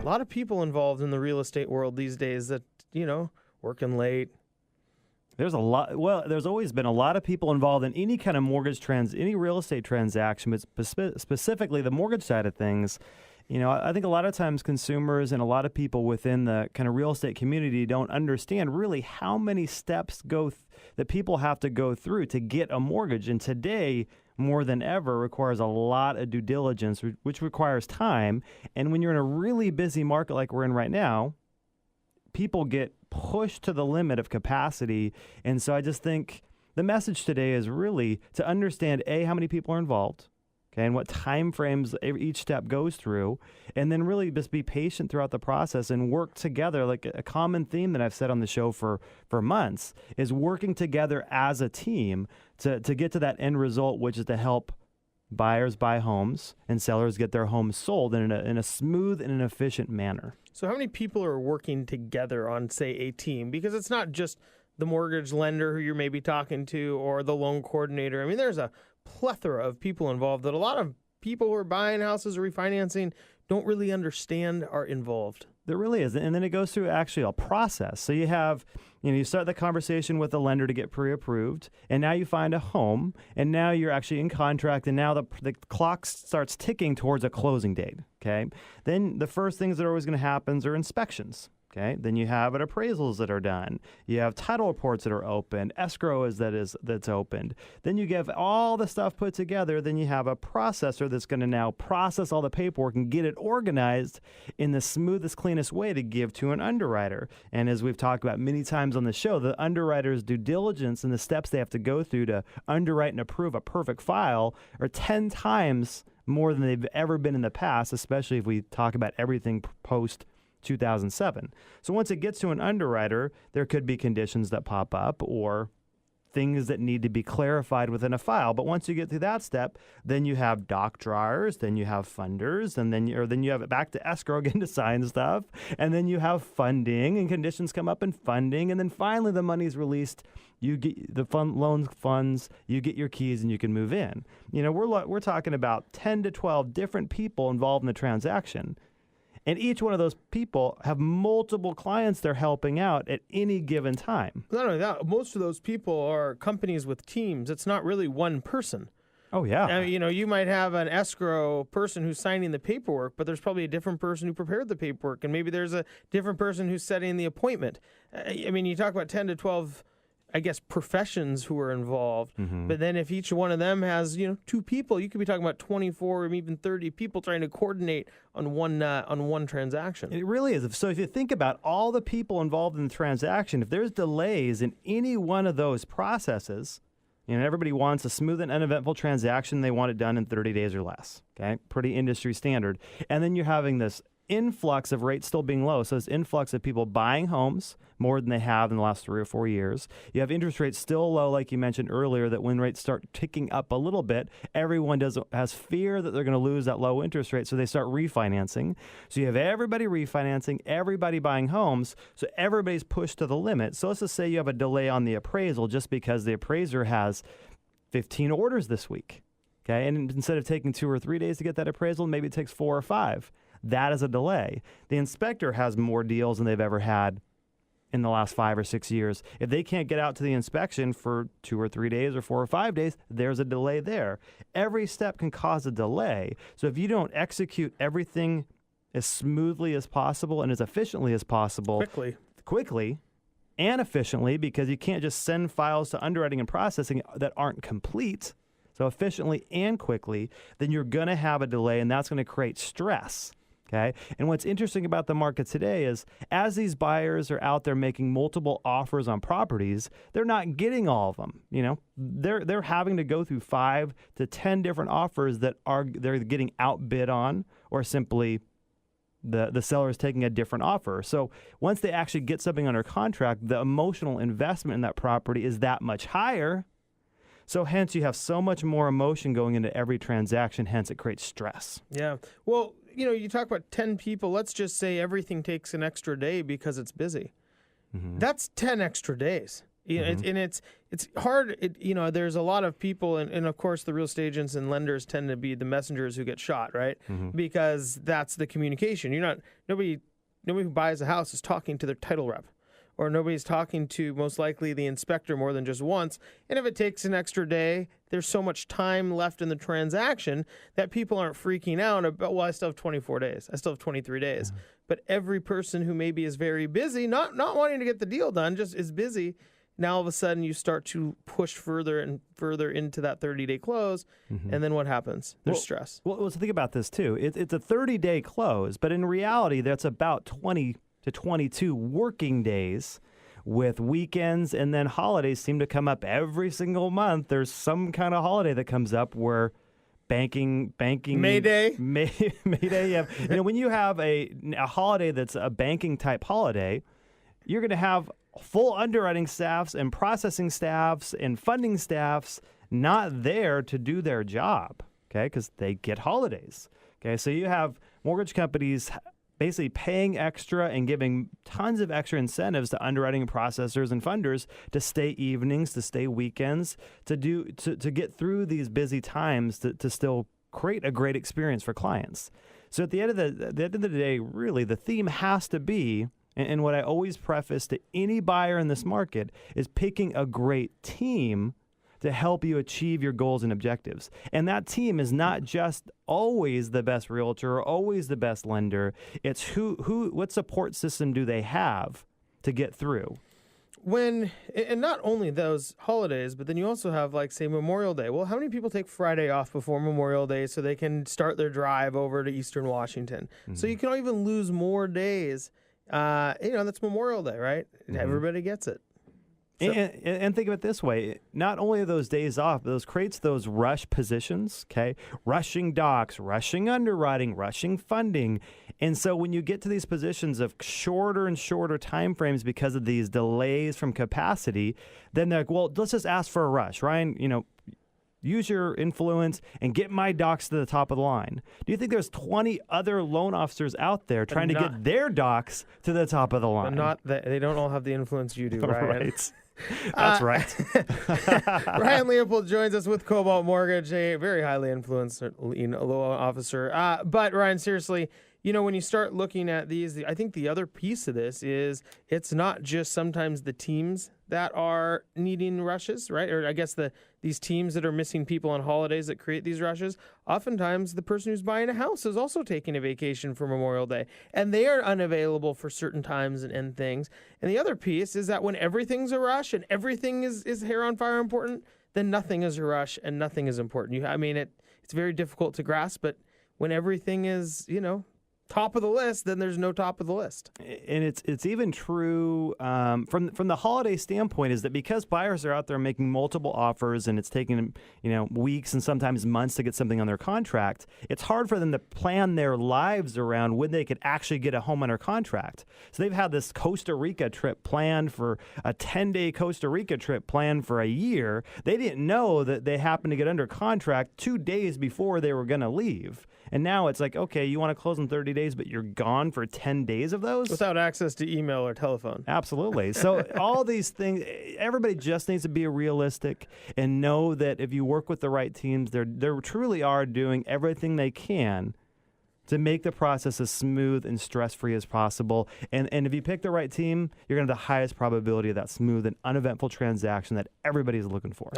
lot of people involved in the real estate world these days that, working late. There's a lot. Well, there's always been a lot of people involved in any kind of any real estate transaction, but specifically the mortgage side of things. I think a lot of times consumers and a lot of people within the kind of real estate community don't understand really how many steps that people have to go through to get a mortgage. And today, more than ever, requires a lot of due diligence, which requires time. And when you're in a really busy market like we're in right now, people get pushed to the limit of capacity. And so I just think the message today is really to understand, A, how many people are involved, okay, and what time frames each step goes through, and then really just be patient throughout the process and work together. Like a common theme that I've said on the show for months is working together as a team to get to that end result, which is to help buyers buy homes and sellers get their homes sold in a smooth and an efficient manner. So how many people are working together on, say, a team? Because it's not just the mortgage lender who you're maybe talking to or the loan coordinator. I mean, there's a plethora of people involved that a lot of people who are buying houses or refinancing don't really understand are involved. There really is. And then it goes through actually a process. So you start the conversation with the lender to get pre-approved, and now you find a home, and now you're actually in contract, and now the clock starts ticking towards a closing date, okay? Then the first things that are always going to happen are inspections. Okay. Then you have appraisals that are done. You have title reports that are opened. Escrow that's opened. Then you get all the stuff put together. Then you have a processor that's going to now process all the paperwork and get it organized in the smoothest, cleanest way to give to an underwriter. And as we've talked about many times on the show, the underwriter's due diligence and the steps they have to go through to underwrite and approve a perfect file are 10 times more than they've ever been in the past, especially if we talk about everything post 2007. So once it gets to an underwriter, there could be conditions that pop up or things that need to be clarified within a file. But once you get through that step, then you have doc drawers, then you have funders, and then you have it back to escrow again to sign stuff, and then you have funding and conditions come up in funding, and then finally the money's released. You get the loan funds, you get your keys, and you can move in. We're talking about 10 to 12 different people involved in the transaction. And each one of those people have multiple clients they're helping out at any given time. Not only that, most of those people are companies with teams. It's not really one person. Oh, yeah. You might have an escrow person who's signing the paperwork, but there's probably a different person who prepared the paperwork, and maybe there's a different person who's setting the appointment. You talk about 10 to 12 professions who are involved. Mm-hmm. But then if each one of them has, 2 people, you could be talking about 24 or even 30 people trying to coordinate on one transaction. It really is. So if you think about all the people involved in the transaction, if there's delays in any one of those processes, everybody wants a smooth and uneventful transaction. They want it done in 30 days or less. Okay, pretty industry standard. And then you're having this influx of rates still being low. So this influx of people buying homes more than they have in the last 3 or 4 years. You have interest rates still low, like you mentioned earlier, that when rates start ticking up a little bit, everyone has fear that they're going to lose that low interest rate, so they start refinancing. So you have everybody refinancing, everybody buying homes, so everybody's pushed to the limit. So let's just say you have a delay on the appraisal just because the appraiser has 15 orders this week. Okay, and instead of taking 2 or 3 days to get that appraisal, maybe it takes 4 or 5. That is a delay. The inspector has more deals than they've ever had in the last 5 or 6 years. If they can't get out to the inspection for 2 or 3 days or 4 or 5 days, there's a delay there. Every step can cause a delay. So if you don't execute everything as smoothly as possible and as efficiently as possible, quickly and efficiently, because you can't just send files to underwriting and processing that aren't complete, so efficiently and quickly, then you're going to have a delay, and that's going to create stress. Okay. And what's interesting about the market today is as these buyers are out there making multiple offers on properties, they're not getting all of them. They're having to go through 5 to 10 different offers that they're getting outbid on, or simply the seller is taking a different offer. So once they actually get something under contract, the emotional investment in that property is that much higher. So hence you have so much more emotion going into every transaction, hence it creates stress. Yeah. Well, you talk about 10 people. Let's just say everything takes an extra day because it's busy. Mm-hmm. That's 10 extra days. And it's hard. There's a lot of people, and of course the real estate agents and lenders tend to be the messengers who get shot, right? Because that's the communication. Nobody who buys a house is talking to their title rep, or nobody's talking to most likely the inspector more than just once. And if it takes an extra day, there's so much time left in the transaction that people aren't freaking out about, well, I still have 24 days. I still have 23 days. But every person who maybe is very busy, not wanting to get the deal done, just is busy, now all of a sudden you start to push further and further into that 30-day close. And then what happens? There's stress. Well, let's think about this too. It's a 30-day close, but in reality, that's about 20 to 22 working days with weekends, and then holidays seem to come up every single month. There's some kind of holiday that comes up where banking May Day. Yeah. When you have a holiday that's a banking type holiday, you're going to have full underwriting staffs and processing staffs and funding staffs not there to do their job, okay, because they get holidays. Okay, so you have mortgage companies basically paying extra and giving tons of extra incentives to underwriting processors and funders to stay evenings, to stay weekends, to get through these busy times to still create a great experience for clients. So at the end of the day, really, the theme has to be, and what I always preface to any buyer in this market, is picking a great team to help you achieve your goals and objectives. And that team is not just always the best realtor or always the best lender. It's what support system do they have to get through? And not only those holidays, but then you also have, like, say, Memorial Day. Well, how many people take Friday off before Memorial Day so they can start their drive over to Eastern Washington? So you can even lose more days. That's Memorial Day, right? Everybody gets it. So. And think of it this way. Not only are those days off, but those creates those rush positions, okay? Rushing docs, rushing underwriting, rushing funding. And so when you get to these positions of shorter and shorter time frames because of these delays from capacity, then they're like, well, let's just ask for a rush. Ryan, use your influence and get my docs to the top of the line. Do you think there's 20 other loan officers out there trying to get their docs to the top of the line? They don't all have the influence you do, Ryan. Right. That's right. Ryan Leopold joins us with Cobalt Mortgage, a very highly influenced loan officer. But Ryan, seriously, when you start looking at these, I think the other piece of this is it's not just sometimes the teams that are needing rushes, right? Or I guess these teams that are missing people on holidays that create these rushes. Oftentimes, the person who's buying a house is also taking a vacation for Memorial Day, and they are unavailable for certain times and things. And the other piece is that when everything's a rush and everything is hair on fire important, then nothing is a rush and nothing is important. It's very difficult to grasp, but when everything is, top of the list, then there's no top of the list. And it's even true from the holiday standpoint, is that because buyers are out there making multiple offers and it's taking weeks and sometimes months to get something on their contract, it's hard for them to plan their lives around when they could actually get a home under contract. So they've had this Costa Rica trip planned for a 10-day Costa Rica trip planned for a year. They didn't know that they happened to get under contract 2 days before they were going to leave. And now it's like, okay, you want to close in 30 days, but you're gone for 10 days of those? Without access to email or telephone. Absolutely. So all these things, everybody just needs to be realistic and know that if you work with the right teams, they truly are doing everything they can to make the process as smooth and stress-free as possible. And if you pick the right team, you're going to have the highest probability of that smooth and uneventful transaction that everybody's looking for.